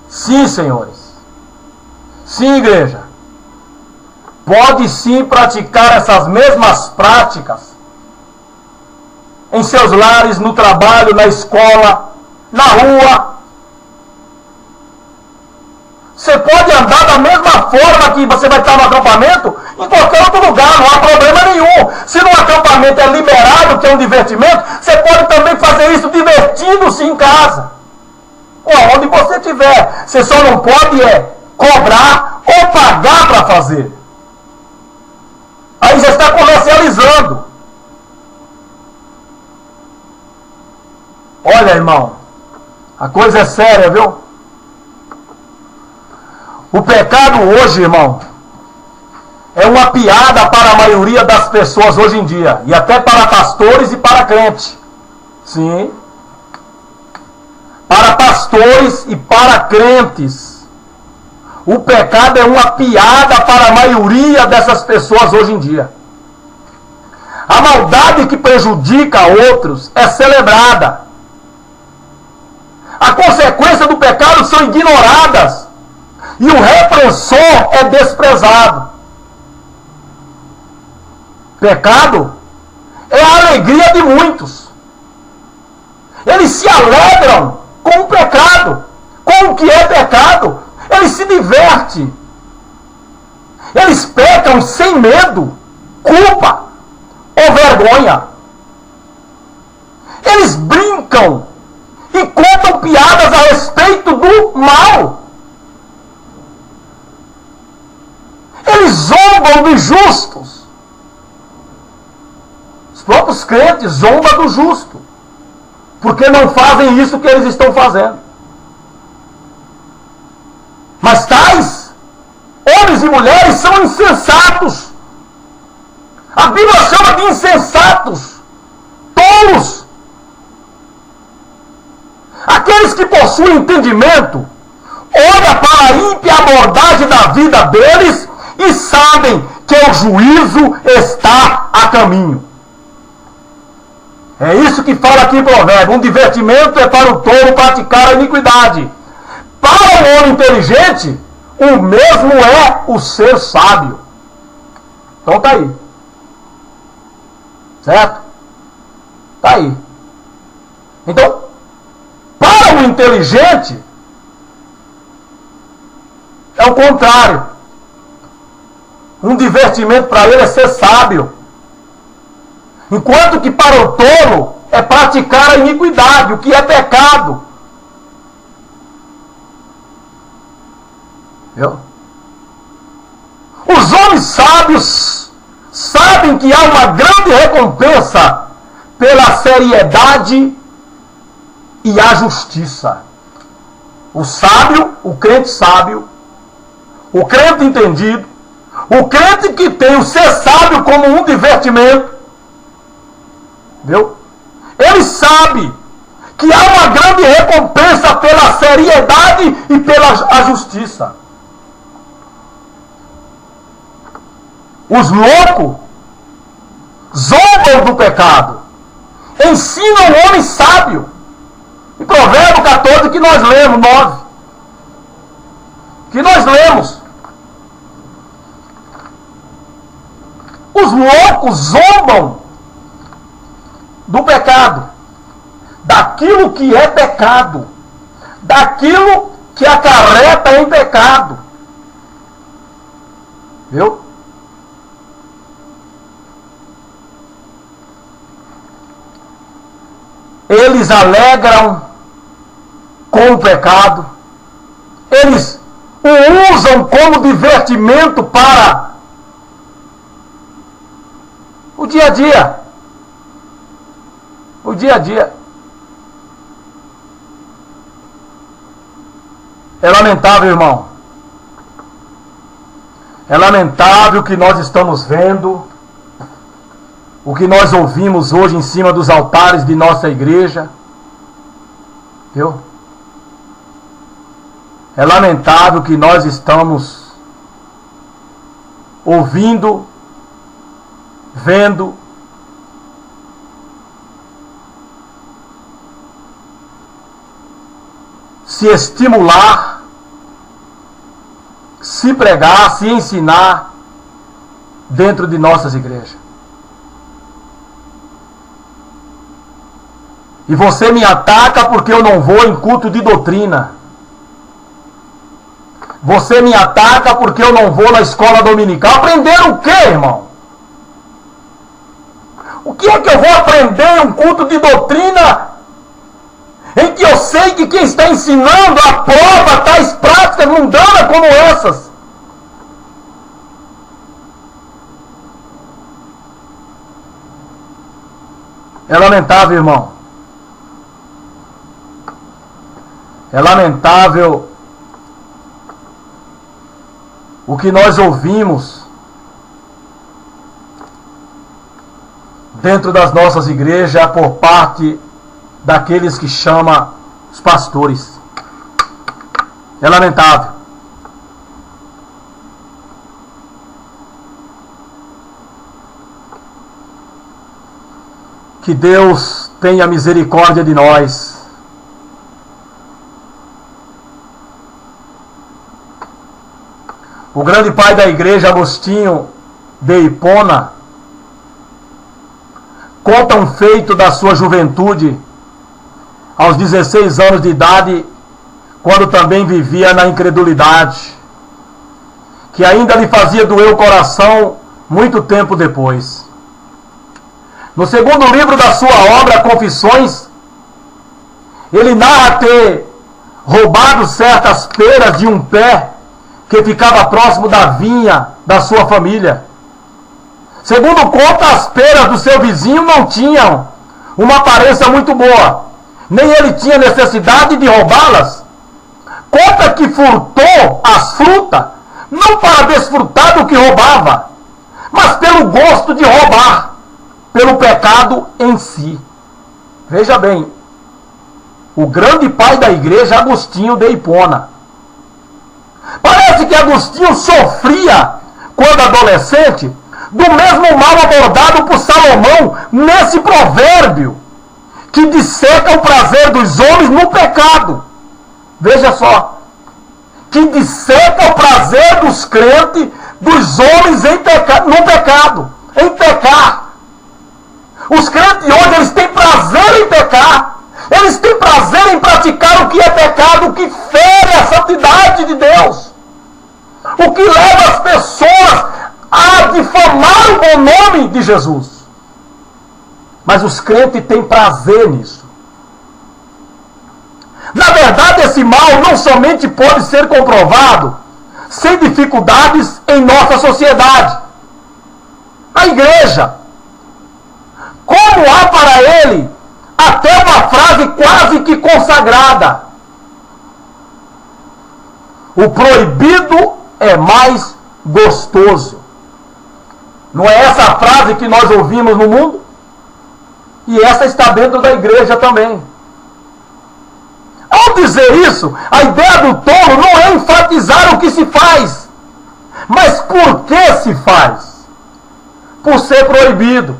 Sim, senhores. Sim, igreja. Pode sim praticar essas mesmas práticas em seus lares, no trabalho, na escola, na rua. Você pode andar da mesma forma que você vai estar no acampamento em qualquer outro lugar, não há problema nenhum. Se no acampamento é liberado, que é um divertimento, você pode também fazer isso divertindo-se em casa. Ou onde você estiver. Você só não pode cobrar ou pagar para fazer. Aí já está comercializando. Olha, irmão, a coisa é séria, viu? O pecado hoje, irmão, é uma piada para a maioria das pessoas hoje em dia. E até para pastores e para crentes. Sim. Para pastores e para crentes. O pecado é uma piada para a maioria dessas pessoas hoje em dia. A maldade que prejudica outros é celebrada. A consequência do pecado são ignoradas. E o repressor é desprezado. Pecado é a alegria de muitos. Eles se alegram com o pecado, com o que é pecado. Eles se divertem. Eles pecam sem medo, culpa ou vergonha. Eles brincam e contam piadas a respeito do mal. Eles zombam dos justos. Os próprios crentes zombam do justo, porque não fazem isso que eles estão fazendo. Mas tais homens e mulheres são insensatos. A Bíblia chama de insensatos, tolos. Aqueles que possuem entendimento olham para a ímpia abordagem da vida deles e sabem que o juízo está a caminho. É isso que fala aqui em Provérbio. Um divertimento é para o tolo praticar a iniquidade. Para o homem inteligente, o mesmo é o ser sábio. Então tá aí. Certo? Tá aí. Então, para o inteligente, é o contrário. Um divertimento para ele é ser sábio. Enquanto que para o tolo é praticar a iniquidade, o que é pecado. Viu? Os homens sábios sabem que há uma grande recompensa pela seriedade e a justiça. O sábio, o crente sábio, o crente entendido, o crente que tem o ser sábio como um divertimento, viu? Ele sabe que há uma grande recompensa pela seriedade e pela justiça. Os loucos zombam do pecado, ensinam o homem sábio. Em Provérbio 14 que nós lemos, 9. Que nós lemos. Os loucos zombam do pecado, daquilo que é pecado, daquilo que acarreta em pecado. Viu? Eles alegram com o pecado, eles o usam como divertimento para o dia a dia. O dia a dia. É lamentável, irmão. É lamentável o que nós estamos vendo, o que nós ouvimos hoje em cima dos altares de nossa igreja. Viu? É lamentável que nós estamos ouvindo, vendo, se estimular, se pregar, se ensinar dentro de nossas igrejas. E você me ataca porque eu não vou em culto de doutrina. Você me ataca porque eu não vou na escola dominical. Aprender o quê, irmão? O que é que eu vou aprender em um culto de doutrina em que eu sei que quem está ensinando aprova tais práticas mundanas como essas? É lamentável, irmão. É lamentável o que nós ouvimos dentro das nossas igrejas por parte daqueles que chamam os pastores. É lamentável. Que Deus tenha misericórdia de nós. O grande pai da igreja, Agostinho de Hipona, conta um feito da sua juventude, aos 16 anos de idade, quando também vivia na incredulidade, que ainda lhe fazia doer o coração muito tempo depois. No segundo livro da sua obra, Confissões, ele narra ter roubado certas peras de um pé que ficava próximo da vinha da sua família. Segundo conta, as peras do seu vizinho não tinham uma aparência muito boa, nem ele tinha necessidade de roubá-las. Conta que furtou as frutas, não para desfrutar do que roubava, mas pelo gosto de roubar, pelo pecado em si. Veja bem, o grande pai da igreja, Agostinho de Hipona. Parece que Agostinho sofria, quando adolescente, do mesmo mal abordado por Salomão nesse provérbio, que disseca o prazer dos homens no pecado. Veja só, que disseca o prazer dos crentes, dos homens no pecado, em pecar. Os crentes hoje, eles têm prazer em pecar, eles têm prazer em praticar o que é pecado, o que fere a santidade de Deus, o que leva as pessoas a difamar o bom nome de Jesus. Mas os crentes têm prazer nisso. Na verdade, esse mal não somente pode ser comprovado sem dificuldades em nossa sociedade. A igreja, como há para ele até uma frase quase que consagrada: o proibido é mais gostoso. Não é essa a frase que nós ouvimos no mundo? E essa está dentro da igreja também. Ao dizer isso, a ideia do tolo não é enfatizar o que se faz, mas por que se faz. Por ser proibido.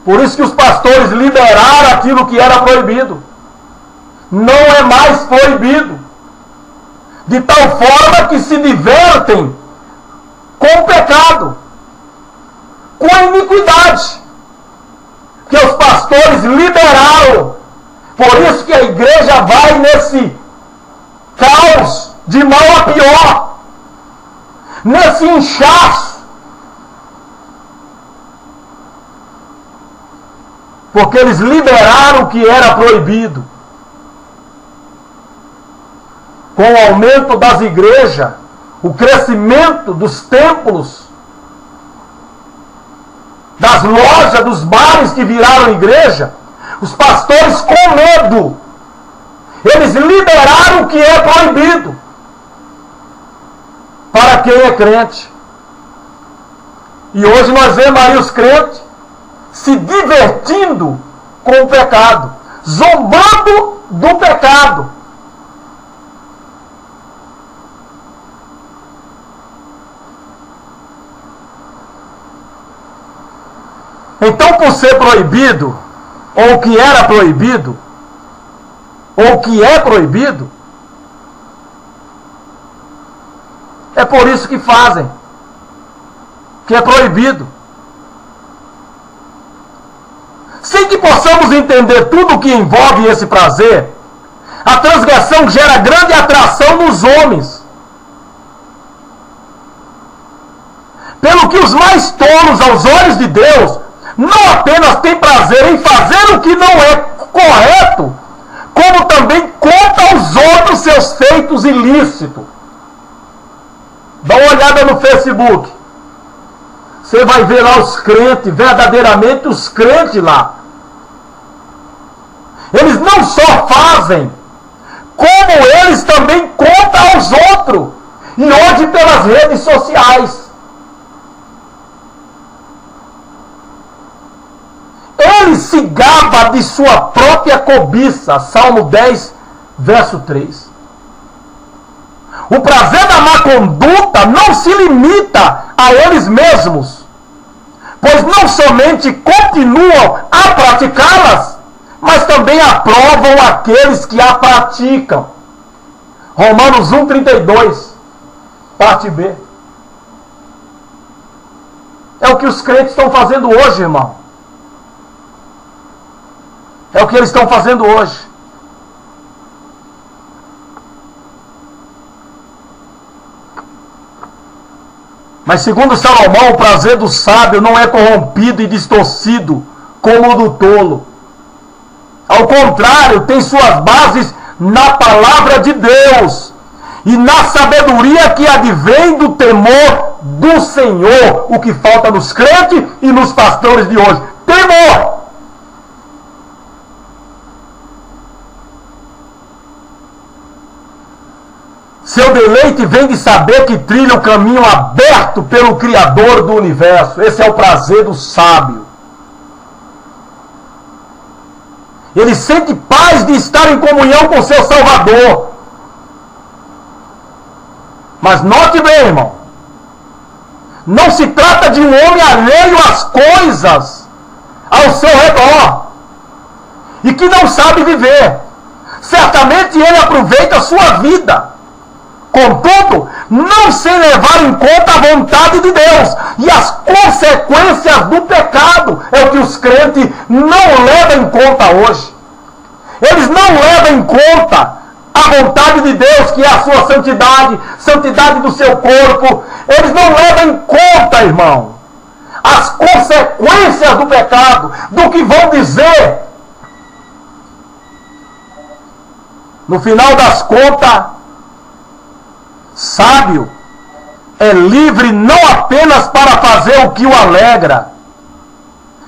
Por isso que os pastores liberaram aquilo que era proibido. Não é mais proibido. De tal forma que se divertem com o pecado, com a iniquidade, que os pastores liberaram. Por isso que a igreja vai nesse caos de mal a pior, nesse inchaço, porque eles liberaram o que era proibido. Com o aumento das igrejas, o crescimento dos templos, das lojas, dos bares que viraram igreja, os pastores, com medo, eles liberaram o que é proibido para quem é crente. E hoje nós vemos aí os crentes se divertindo com o pecado, zombando do pecado. Então, por ser proibido, ou que era proibido, ou que é proibido, é por isso que fazem, que é proibido. Sem que possamos entender tudo o que envolve esse prazer, a transgressão gera grande atração nos homens. Pelo que os mais tolos aos olhos de Deus não apenas têm prazer em fazer o que não é correto, como também conta aos outros seus feitos ilícitos. Dá uma olhada no Facebook. Você vai ver lá os crentes, verdadeiramente os crentes lá. Eles não só fazem, como eles também contam aos outros. E hoje pelas redes sociais. Ele se gaba de sua própria cobiça. Salmo 10, verso 3. O prazer da má conduta não se limita a eles mesmos, pois não somente continuam a praticá-las, mas também aprovam aqueles que a praticam. Romanos 1,32, parte B. É o que os crentes estão fazendo hoje, irmão. É o que eles estão fazendo hoje. Mas segundo Salomão, o prazer do sábio não é corrompido e distorcido como o do tolo. Ao contrário, tem suas bases na palavra de Deus e na sabedoria que advém do temor do Senhor. O que falta nos crentes e nos pastores de hoje: temor. Seu deleite vem de saber que trilha o caminho aberto pelo Criador do universo. Esse é o prazer do sábio. Ele sente paz de estar em comunhão com seu Salvador. Mas note bem, irmão, não se trata de um homem alheio às coisas ao seu redor e que não sabe viver. Certamente ele aproveita a sua vida, contudo, não sem levar em conta a vontade de Deus e as consequências do pecado. É o que os crentes não levam em conta hoje. Eles não levam em conta a vontade de Deus, que é a sua santidade, santidade do seu corpo. Eles não levam em conta, irmão, as consequências do pecado, do que vão dizer. No final das contas, sábio é livre não apenas para fazer o que o alegra,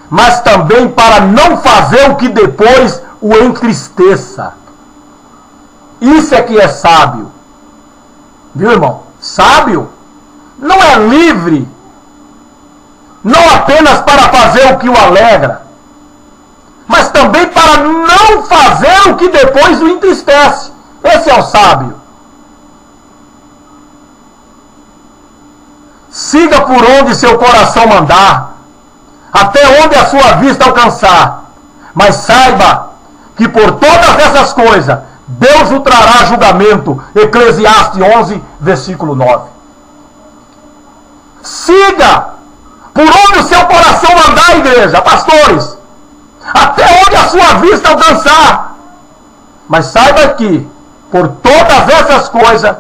mas também para não fazer o que depois o entristeça. Isso é que é sábio. Viu, irmão? Sábio não é livre não apenas para fazer o que o alegra, mas também para não fazer o que depois o entristece. Esse é o sábio. Siga por onde seu coração mandar, até onde a sua vista alcançar, mas saiba que por todas essas coisas Deus o trará a julgamento. Eclesiastes 11, versículo 9. Siga por onde o seu coração mandar, igreja, pastores, até onde a sua vista alcançar, mas saiba que por todas essas coisas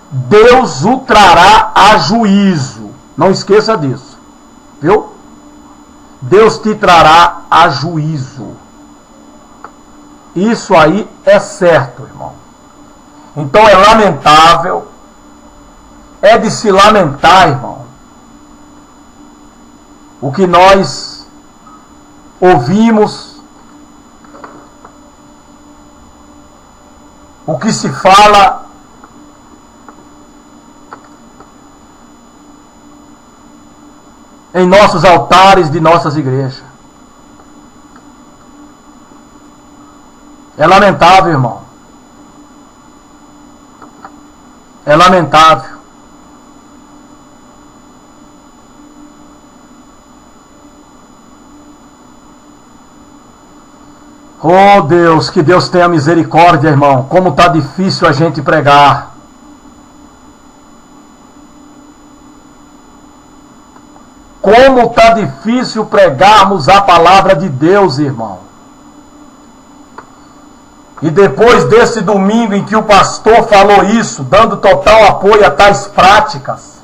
Deus o trará a juízo. Não esqueça disso. Viu? Deus te trará a juízo. Isso aí é certo, irmão. Então é lamentável, é de se lamentar, irmão, o que nós ouvimos, o que se fala em nossos altares de nossas igrejas. É lamentável, irmão. É lamentável. Oh Deus, que Deus tenha misericórdia, irmão. Como está difícil a gente pregar. Como está difícil pregarmos a palavra de Deus, irmão. E depois desse domingo em que o pastor falou isso, dando total apoio a tais práticas,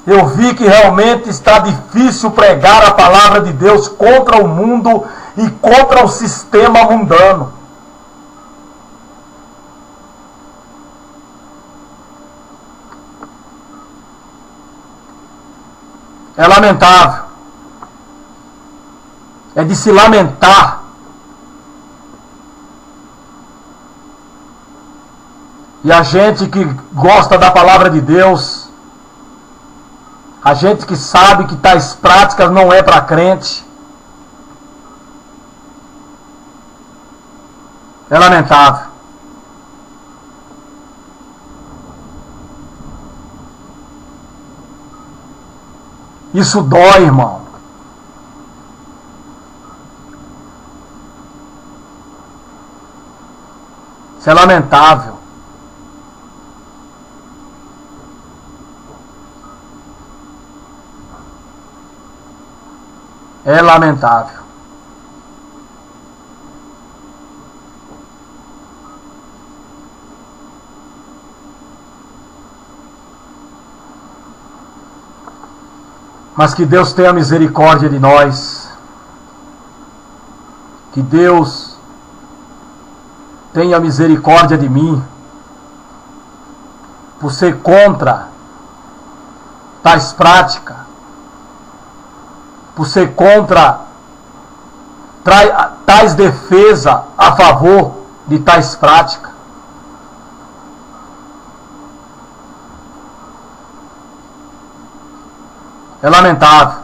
eu vi que realmente está difícil pregar a palavra de Deus contra o mundo e contra o sistema mundano. É lamentável. É de se lamentar. E a gente que gosta da palavra de Deus, a gente que sabe que tais práticas não é para crente, é lamentável. Isso dói, irmão. Isso é lamentável. É lamentável. Mas que Deus tenha misericórdia de nós. Que Deus tenha misericórdia de mim, por ser contra tais práticas, por ser contra tais defesa a favor de tais práticas. É lamentável.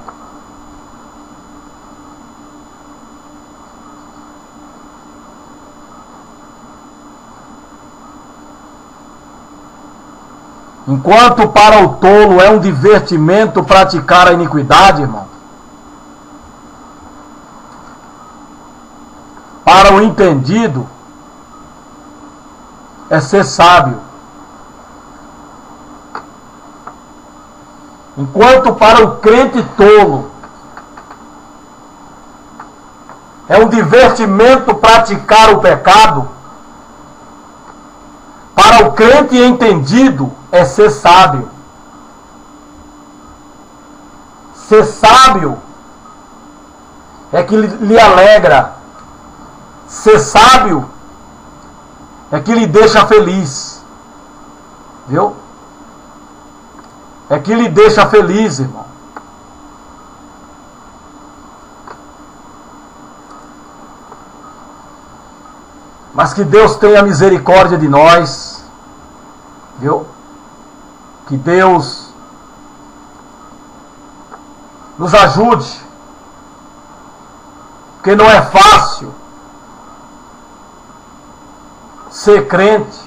Enquanto para o tolo é um divertimento praticar a iniquidade, irmão, para o entendido é ser sábio. Enquanto para o crente tolo é um divertimento praticar o pecado, para o crente entendido é ser sábio. Ser sábio é que lhe alegra. Ser sábio é que lhe deixa feliz. Viu? É que lhe deixa feliz, irmão. Mas que Deus tenha misericórdia de nós. Viu? Que Deus nos ajude. Porque não é fácil ser crente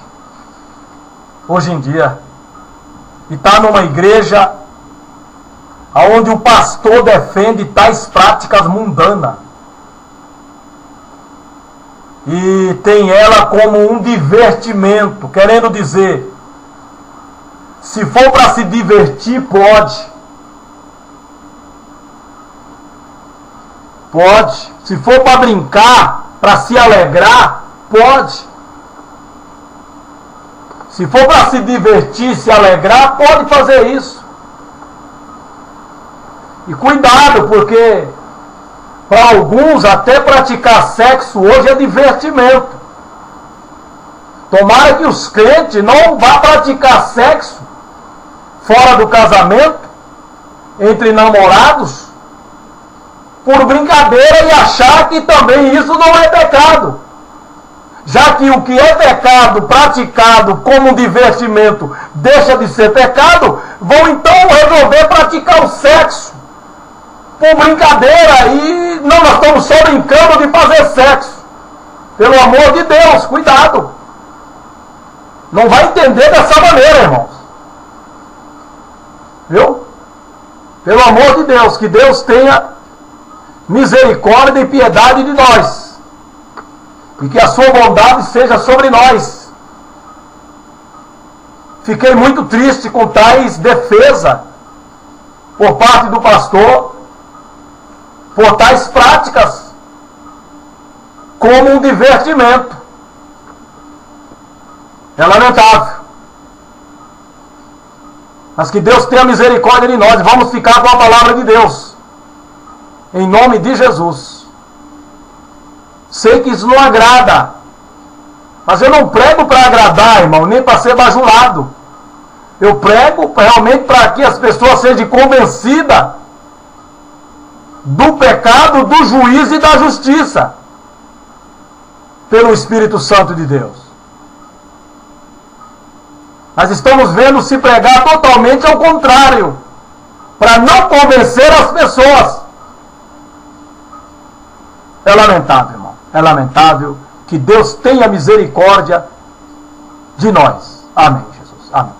hoje em dia. E está numa igreja onde o pastor defende tais práticas mundanas. E tem ela como um divertimento, querendo dizer, se for para se divertir, pode. Pode. Se for para brincar, para se alegrar, pode. Se for para se divertir, se alegrar, pode fazer isso. E cuidado, porque para alguns até praticar sexo hoje é divertimento. Tomara que os crentes não vá praticar sexo fora do casamento, entre namorados, por brincadeira e achar que também isso não é pecado. Já que o que é pecado praticado como divertimento deixa de ser pecado, vão então resolver praticar o sexo por brincadeira e não, nós estamos só brincando de fazer sexo. Pelo amor de Deus, cuidado. Não vai entender dessa maneira, irmãos. Viu? Pelo amor de Deus, que Deus tenha misericórdia e piedade de nós. E que a sua bondade seja sobre nós. Fiquei muito triste com tais defesa por parte do pastor, por tais práticas, como um divertimento. É lamentável. Mas que Deus tenha misericórdia de nós. Vamos ficar com a palavra de Deus. Em nome de Jesus. Sei que isso não agrada. Mas eu não prego para agradar, irmão, nem para ser bajulado. Eu prego realmente para que as pessoas sejam convencidas do pecado, do juízo e da justiça. Pelo Espírito Santo de Deus. Nós estamos vendo se pregar totalmente ao contrário. Para não convencer as pessoas. É lamentável, irmão. É lamentável. Que Deus tenha misericórdia de nós. Amém, Jesus. Amém.